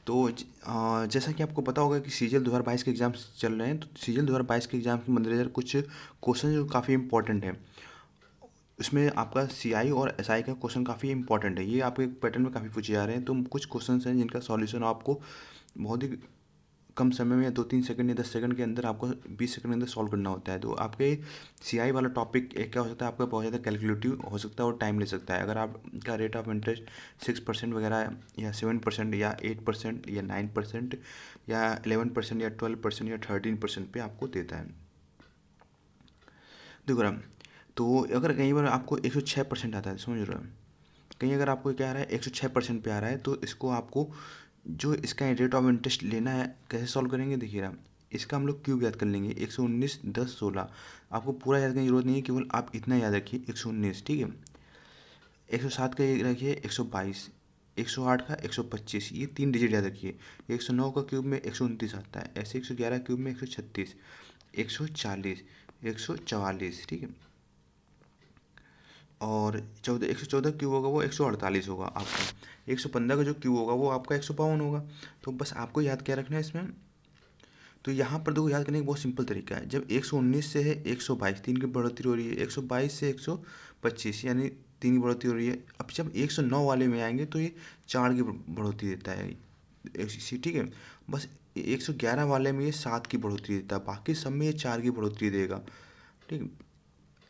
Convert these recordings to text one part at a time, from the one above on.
तो जैसा कि आपको पता होगा कि सीजीएल 2022 के एग्ज़ाम्स चल रहे हैं, तो सीजीएल 2022 के एग्ज़ाम के मद्देनज़र कुछ क्वेश्चन जो काफ़ी इंपॉर्टेंट हैं। उसमें आपका सीआई और एसआई का क्वेश्चन काफ़ी इंपॉर्टेंट है। ये आपके पैटर्न में काफ़ी पूछे जा रहे हैं। तो कुछ क्वेश्चंस हैं जिनका सॉल्यूशन आपको बहुत ही कम समय में 2-3 सेकंड या 10 सेकंड के अंदर आपको 20 सेकंड के अंदर सॉल्व करना होता है। तो आपके सीआई वाला टॉपिक एक क्या हो सकता है, आपका बहुत ज़्यादा कैलकुलेटिव हो सकता है और टाइम ले सकता है। अगर आपका रेट ऑफ इंटरेस्ट 6% वगैरह या 7% या 8% या 9% या 11% या 12% या 13% पे आपको देता है। देखो ना, तो अगर कहीं पर आपको 106% आता है, समझ रहे हो, कहीं अगर आपको क्या आ रहा है 106% पे आ रहा है, तो इसको आपको जो इसका रेट ऑफ इंटरेस्ट लेना है कैसे सॉल्व करेंगे, देखिएगा। इसका हम लोग क्यूब याद कर लेंगे, 119 10 16। आपको पूरा याद करने की जरूरत नहीं है, केवल आप इतना याद रखिए 119, ठीक है। 107 का ये रखिए 122, 108 का 125, ये 3 डिजिट याद रखिए। 109 का क्यूब में 129 आता है, ऐसे 111 क्यूब में 136, 140, 144, ठीक है। और 114 क्यूब होगा वो 148 होगा आपका। 115 का जो क्यूब होगा वो आपका 152 होगा। तो बस आपको याद क्या रखना है इसमें, तो यहाँ पर देखो याद करने का बहुत सिंपल तरीका है। जब 119 से है 122, 3 की बढ़ोतरी हो रही है, 122 से 125 यानी 3 की बढ़ोतरी हो रही है। अब जब 109 वाले में आएंगे तो ये 4 की बढ़ोतरी देता है, ठीक है। बस 111 वाले में ये 7 की बढ़ोतरी देता है, बाकी सब में ये 4 की बढ़ोतरी देगा, ठीक है।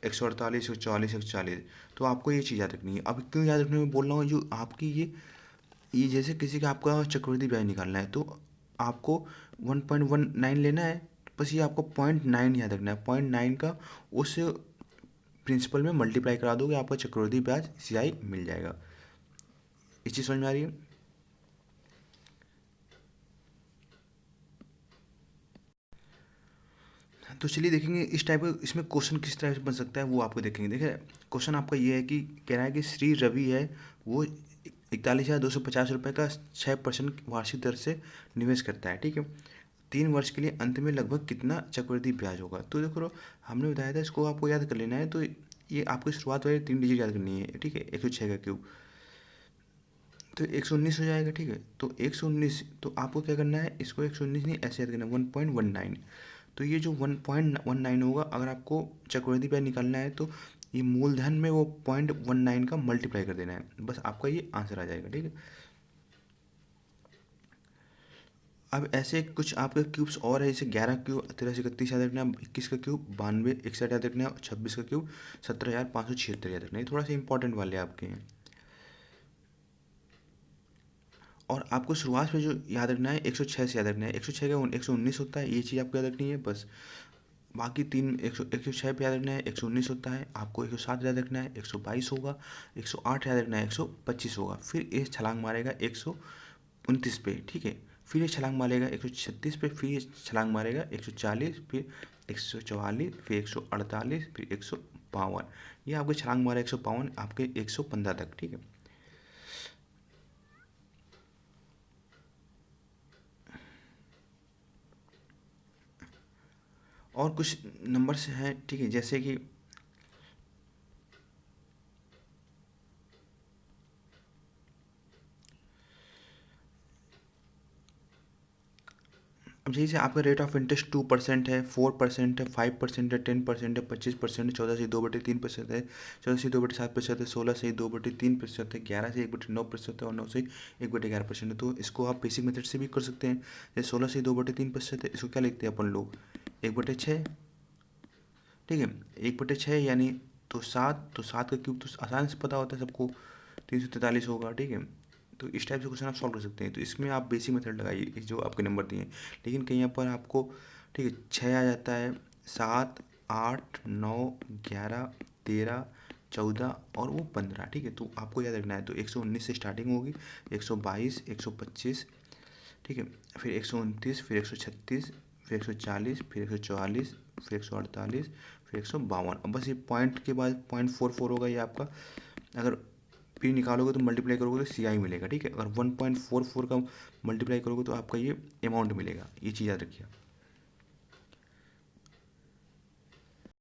148, 144, 140। तो आपको ये चीज़ याद रखनी है। अब क्यों याद रखने में बोल रहा हूँ, जो आपकी ये जैसे किसी का आपका चक्रवृद्धि ब्याज निकालना है, तो आपको 1.19 लेना है। बस ये आपको 0.9 याद रखना है। 0.9 का उस प्रिंसिपल में मल्टीप्लाई करा दोगे, आपका चक्रवृद्धि ब्याज सीआई मिल जाएगा। इस चीज़ समझ में आ रही है। तो चलिए देखेंगे इस टाइप का इसमें क्वेश्चन किस तरह से बन सकता है, वो आपको देखेंगे। देखिए क्वेश्चन आपका ये है कि कह रहा है कि श्री रवि है, वो 41,250 रुपये का 6% वार्षिक दर से निवेश करता है, ठीक है। 3 वर्ष के लिए अंत में लगभग कितना चक्रवृद्धि ब्याज होगा। तो देखो हमने बताया था इसको आपको याद कर लेना है। तो ये आपको शुरुआत वाली 3 डिजिट याद करनी है, ठीक है। 106 का क्यूब तो 119 हो जाएगा, ठीक है। तो 119, तो आपको क्या करना है, इसको 119 नहीं ऐसे याद करना है 1.19। तो ये जो 1.19 होगा, अगर आपको चक्रवृद्धि ब्याज निकालना है तो ये मूलधन में वो 0.19 का मल्टीप्लाई कर देना है, बस आपका ये आंसर आ जाएगा, ठीक है। अब ऐसे कुछ आपके क्यूब्स और है, जैसे 11 क्यूब 1331 याद रखना है, 21 का क्यूब 92 61 याद रखना है, और 26 का क्यूब 17,576 याद रखना है। थोड़ा सा इंपॉर्टेंट वाले आपके हैं। और आपको शुरुआत में जो याद रखना है 106 से याद रखना है। 106 का 119 होता है, ये चीज़ आपको याद रखनी है बस। बाकी तीन 106 पे याद रखना है 119 होता है, आपको 107 याद रखना है 122 होगा, 108 याद रखना है 125 होगा। फिर ये छलांग मारेगा 129 पे, ठीक है। फिर ये छलांग मारेगा 136 पे, फिर ये छलांग मारेगा 140, फिर 144, फिर 148, फिर 152। ये आपके छलांग मारेगा 152 आपके 115 तक, ठीक है। और कुछ नंबर्स हैं, ठीक है, जैसे कि अब जैसे आपका रेट ऑफ इंटरेस्ट 2% है, 4% है, 5% है, 10% है, 25% है, 14 से 2/3% है, 14 से 2/7% है, 16 से 2/3% है, 11 से 1/9% है, और 9 से 1/11% है। तो इसको आप बेसिक मेथड से भी कर सकते हैं। जैसे 16 से 2/3% है, इसको क्या लिखते हैं अपन लोग, 1/6, ठीक है। 1/6 यानी तो 7, तो 7 का क्यूब तो आसान से पता होता है सबको, 343 होगा, ठीक है। तो इस टाइप से क्वेश्चन आप सॉल्व कर सकते हैं। तो इसमें आप बेसिक मेथड लगाइए जो आपके नंबर दिए हैं। लेकिन कहीं पर आपको, ठीक है, 6 आ जाता है, 7 8 9 11 13 14 और वो 15, ठीक है। तो आपको याद रखना है। तो 119 से स्टार्टिंग होगी, 122 125, ठीक है, फिर 129, फिर 136, फिर 140, फिर 144, फिर 148, फिर 152। बस ये पॉइंट के बाद 0.44 होगा ये आपका। अगर पी निकालोगे तो मल्टीप्लाई करोगे तो सी आई मिलेगा, ठीक है। अगर 1.44 का मल्टीप्लाई करोगे तो आपका ये अमाउंट मिलेगा। ये चीज़ याद रखिए।